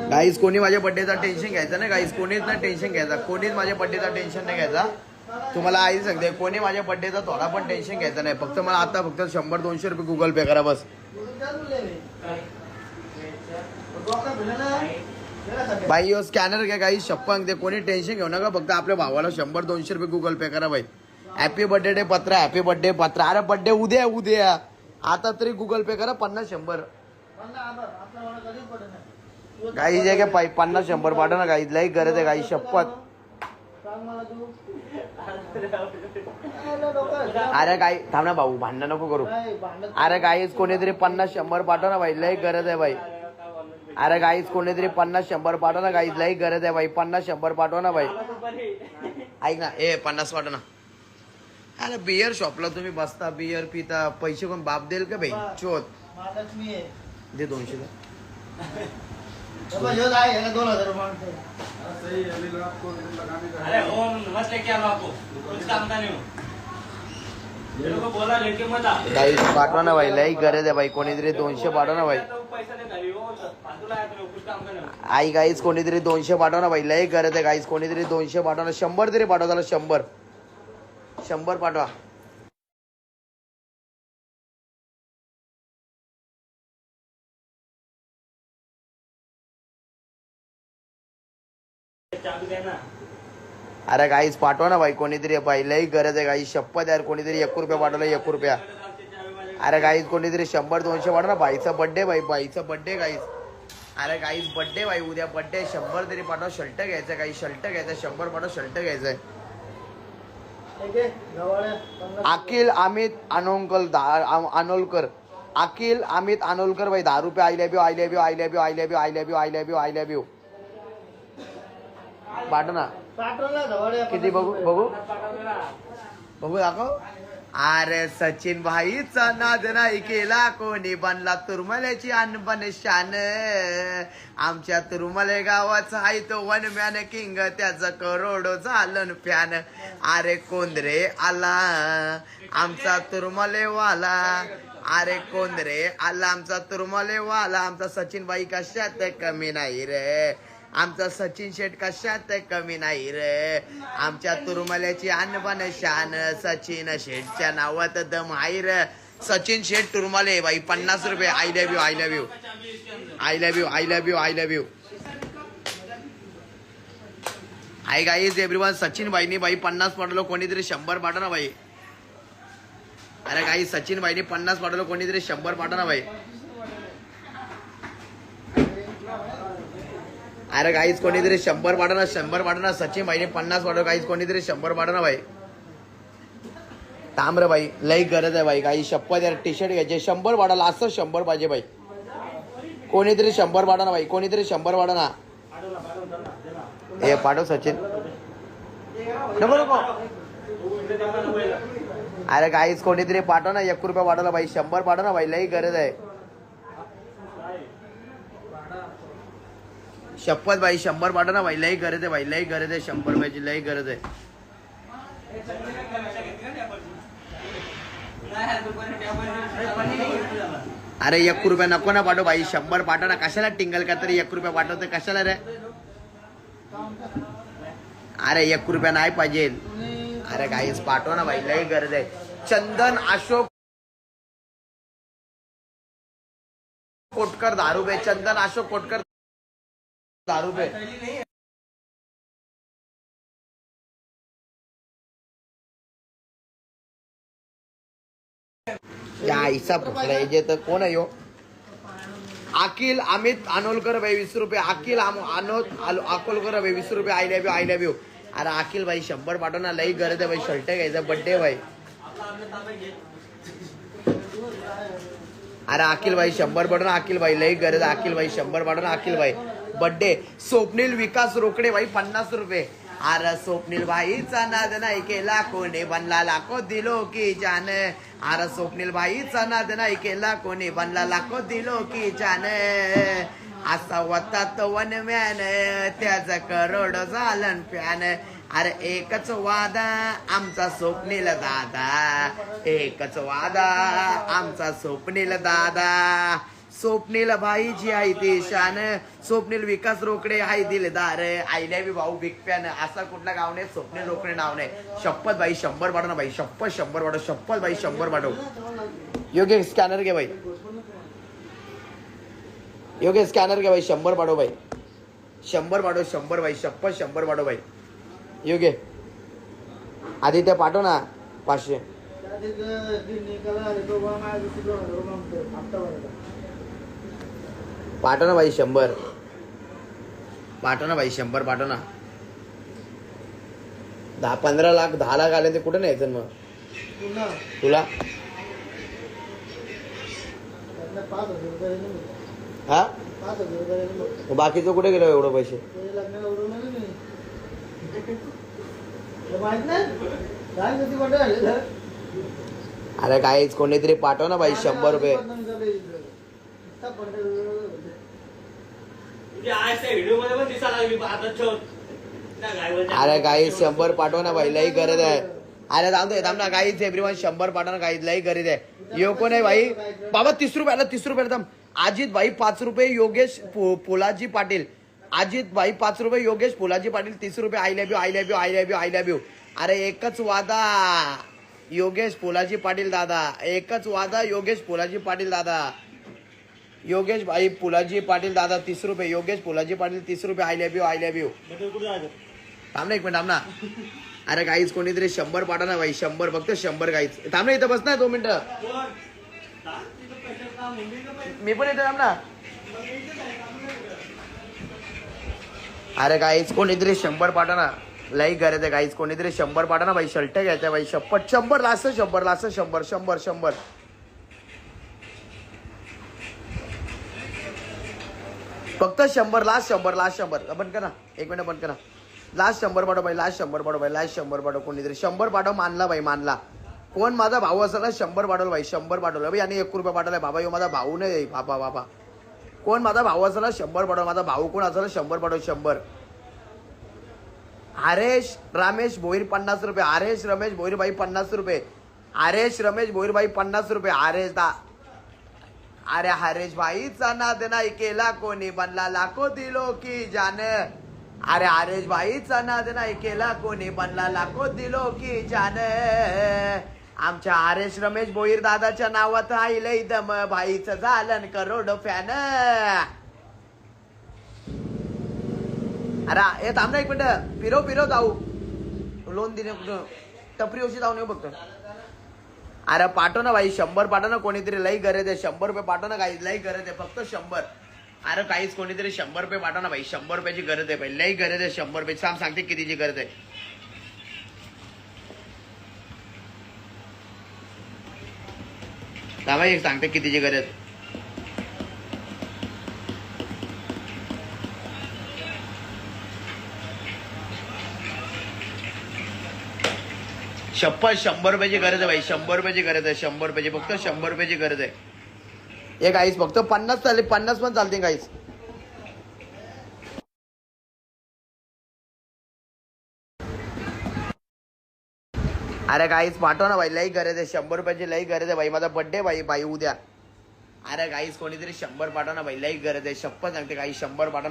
Guys कोणी माझ्या बर्थडेचा tension घ्यायचं ना गाईज, कोणीच नाही टेन्शन घ्यायचा, कोणीच माझ्या बर्थडेचा टेन्शन नाही घ्यायचा. तुम्हाला आई सांगते कोणी माझ्या बर्थडेचा थोडा पण टेन्शन घ्यायचं नाही. फक्त मला आता फक्त 100-200 रुपये गुगल पे करा बस. बाई यो स्कॅनर घ्या काही शप्पंग ते कोणी टेन्शन घेऊ नका. फक्त आपल्या भावाला 100-200 रुपये गुगल पे करा बाई. हॅपी बर्थडे पत्रा, हॅपी बर्थडे पत्रा. अरे बर्थडे उद्या आता तरी गुगल पे करा 50-100 गाई जे काय 50-100 पाठव ना गाई. लई गरज आहे गाई शपथ. अरे गाई थांब ना भाऊ, भांडण नको करू. अरे गाईच कोणीतरी 50-100 पाठव ना बाई, लई गरज आहे बाई. अरे गाईच कोणीतरी 50-100 पाठव ना गाईच, लई गरज आहे बाई. 50-100 पाठव ना बाई. ऐक ना 50 पाठव ना. अरे बियर शॉपला तुम्ही बसता, बियर पिता, पैसे कोण बाप देईल का बाई? चोत दे 200. गाई पाठवा ना बाई, लई गरज आहे बाई. कोणीतरी 200 पाठव ना बाई. आई गाईच कोणीतरी 200 पाठव ना बाई, लई गरज आहे गाईच. कोणीतरी 200 पाठव ना. 100 तरी पाठवा त्याला. 100 पाठवा. अरे गाईच पाठवा ना बाई, कोणीतरी बाई लई गरज आहे गाई शपथ यार. कोणीतरी 1 रुपया पाठवला, 1 रुपया. अरे गाईच कोणीतरी 100-200 पाठवा ना. बाईचा बर्थडे बाई, बाईचा बर्थडे गाईच. अरे गाईच बर्थडे बाई, उद्या बर्थडे. 100 तरी पाठवा. शर्ट घ्यायचं काही, शर्ट घ्यायचं. 100 पाठवा, शर्ट घ्यायचंय. अखिल अमित अनोलकर, अखिल अमित अनोलकर बाई 10 रुपये. I love you, I love you, I love you, I love you, I love you, I love you, I love you. पाठव ना. किती बघू बघू बघू दाखव. अरे सचिन भाईचा नाद नाही केला कोणी, बनला तुरमल्याची अनबन शान. आमच्या तुरमले गावाचा आहे तो वन मॅन किंग, त्याचा करोडो झालं फॅन. अरे कोंदरे आला आमचा तुरमलेवाला, अरे कोंदरे आला आमचा तुरमलेवाला. आमचा सचिन भाई कशात कमी नाही रे, आमचा सचिन शेठ कशात कमी नाही रे. आमच्या तुरमल्याची अनबन शान, सचिन शेठच्या नावात दम आहे रे. सचिन शेठ तुरमले बाई 50 रुपये. I love you, I love you, I love you, I love you, I love you. Hi guys everyone, Sachin भाईनी बाई 50 पाठवलं. कोणीतरी 100 पाठव ना बाई. अरे गाई सचिन भाईनी 50 पाठवलं. कोणीतरी 100 पाठव ना बाई. अरे गाईज कोणीतरी 100 पाठव ना. 100 पाठव ना. सचिन भाईने 50 पाठव. गाईज कोणीतरी 100 पाठव ना बाई. ताम्र बाई लई गरज आहे बाई. काही शपथ यार टी शर्ट घ्यायचे. 100 पाठवला. असं 100 पाहिजे बाई. कोणीतरी 100 पाठव ना बाई. कोणीतरी 100 पाठव ना. हे पाठव सचिन. नको नको. अरे गाईज कोणीतरी पाठव ना. 1 रुपया पाठवला बाई. 100 पाठव ना बाई. लई गरज आहे. शपथ बाई 100 पाठव ना बाई. लई गरज आहे बाई. लई गरज आहे. 100 रुपयाची लई गरज आहे. अरे 1 रुपया नको ना पाठव बाई. 100 पाठव ना. कशाला टिंगल का तरी 1 रुपया पाठवते कशाला रे. अरे 1 रुपया नाही पाहिजे. अरे गाईस पाठव ना बाई. लई गरज आहे. चंदन अशोक कोटकर 10 रुपये. चंदन अशोक कोटकर 10 रुपये. या आईचा फुकला जे तर कोण आहे यो. अखिल अमित अनोलकर बाई 20 रुपये. अखिल अकोलकर बाई 20 रुपये. I love you, I love you. अरे अखिल भाई 100 पाठव ना. लई गरज आहे बाई. शर्ट घ्यायचा. बर्थडे भाई. अरे अखिल भाई 100 पाठव ना. अखिल भाई लई गरज आहे. अखिल भाई 100 पाठव ना. अखिल भाई बर्थडे. स्वप्नील विकास रोकडे भाई 50 रुपये. अरे स्वप्नील भाईचा नाद नाही केला कोणी, बनला लाखो दिलो की जान. अरे स्वप्नील भाईचा नाद नाही केला कोणी, बनला लाखो दिलो की जान. असा होता तो वन मॅन, त्याचा करोड झालं फॅन. अरे एकच वादा आमचा स्वप्नील दादा, एकच वादा आमचा स्वप्नील दादा. स्वप्नील भाईची आहे ती शान, स्वप्नील विकास रोकडे आहे दिलदार, आयल्या बी भाऊ बिग फॅन, असा कुठला गाव नाही स्वप्नील रोकडे नाव नाही. शपथ भाई 100 पाठव ना भाई, शपथ 100 पाठव, शपथ भाई 100 पाठव. योग्य स्कॅनर घे भाई, योग्य स्कॅनर घे भाई, 100 पाठव भाई, 100 पाठव, 100 भाई, शपथ 100 पाठव भाई. योग्य आदित्य पाठव ना 500. पाठव ना भाई 100, पाठव ना भाई 100 पाठव ना. 10-15 लाख 10 लाख आले ते कुठे न्यायचं मग तुला? हा बाकीचं कुठे गेलं एवढं पैसे? अरे काहीच कोणीतरी पाठव ना भाई 100 रुपये. अरे काहीच 100 पाठव ना भाई, लई गरज आहे. अरे थांब ना काहीच एव्हरीवन 100 पाठव ना, काहीच लई गरज आहे. यो कोण आहे भाई बाबा? 30 रुपयाला 30 रुपयाला थांब. अजित भाई 5 रुपये, योगेश पोलाजी पाटील, अजित भाई 5 रुपये, योगेश पोलाजी पाटील 30 रुपये. I love you, I love you, I love you, I love you. अरे एकच वादा योगेश पोलाजी पाटील दादा, एकच वादा योगेश पोलाजी पाटील दादा. योगेश भाई पोलाजी पाटील दादा 30 रुपये, योगेश पोलाजी पाटील 30 रुपये. I love you, I love you. थांब ना 1 मिनिट, थांब ना. अरे काहीच कोणीतरी 100 पाठव ना भाई, 100 फक्त 100 काहीच. थांब ना इथं बस ना 2 मिनिटं, मी पण येतो. थांब ना. अरे काहीच कोणीतरी 100 पाठव ना, लई गरज आहे. काहीच कोणीतरी 100 पाठव ना भाई, शर्ट घ्यायचा भाई, शपथ 100 लास्ट 100 लास्ट 100 100 100. फक्त 100 लास्ट 100 लास्ट 100. बंद करा 1 मिनिट, बंद करा. लास्ट 100 पाठव भाई, लास्ट 100 पाठव भाई, लास्ट 100 पाठव. कोणीतरी 100 पाठव. मानला भाई, मानला. कोण माझा भाऊ असेल ना 100 पाठवलं भाई, 100 पाठवलं भाई. आणि 1 रुपया पाठवलाय बाबा, यो माझा भाऊ नाही बाबा. बाबा कोण माझा भाऊ असेल ना 100 पाठव, माझा भाऊ कोण असेल 100 पाठव, 100. हरेश रमेश भोईर 50 रुपये, हरेश रमेश भोईर भाई 50 रुपये, हरेश रमेश भोईर भाई 50 रुपये. हरेश दा, अरे हरेश भाईचा नाद नाही केला कोणी, बनला लाखो दिलो की जान. अरे हरेश भाईचा नाद नाही केला कोणी, बनला लाखो दिलो की जान. आमच्या हरेश रमेश भोईर दादाच्या नावात आईलय दम, भाईचं झालं करोड फॅन. अरे हे थांब ना 1 मिनिट, फिरव जाऊ लोन दिले कुठं टपरी ओशी जाऊन येऊ फक्त. अरे पाठव ना भाई 100 पाठव ना, कोणीतरी लई गरज आहे. 100 रुपये पाठव ना, काही लई गरज आहे, फक्त 100. अरे काहीच कोणीतरी 100 रुपये पाठव ना भाई, 100 रुपयाची गरज आहे भाई, लई गरज आहे 100 रुपये. सांगते कितीची गरज आहे. एक सांगते कितीची गरज. शपथ 100 रुपयाची गरज आहे भाई, 100 रुपयाची गरज आहे, 100 रुपयाची, फक्त 100 रुपयाची गरज आहे. हे काहीच फक्त 50 चालले, 50 पण चालते काहीच. अरे काहीच पाठव ना भाई, लई गरज आहे 100 रुपयाची, लई गरज आहे भाई. माझा बर्थडे भाई उद्या. अरे काहीच कोणीतरी 100 पाठव ना भाई, लई गरज आहे. शपथ सांगते काही 100 पाठव.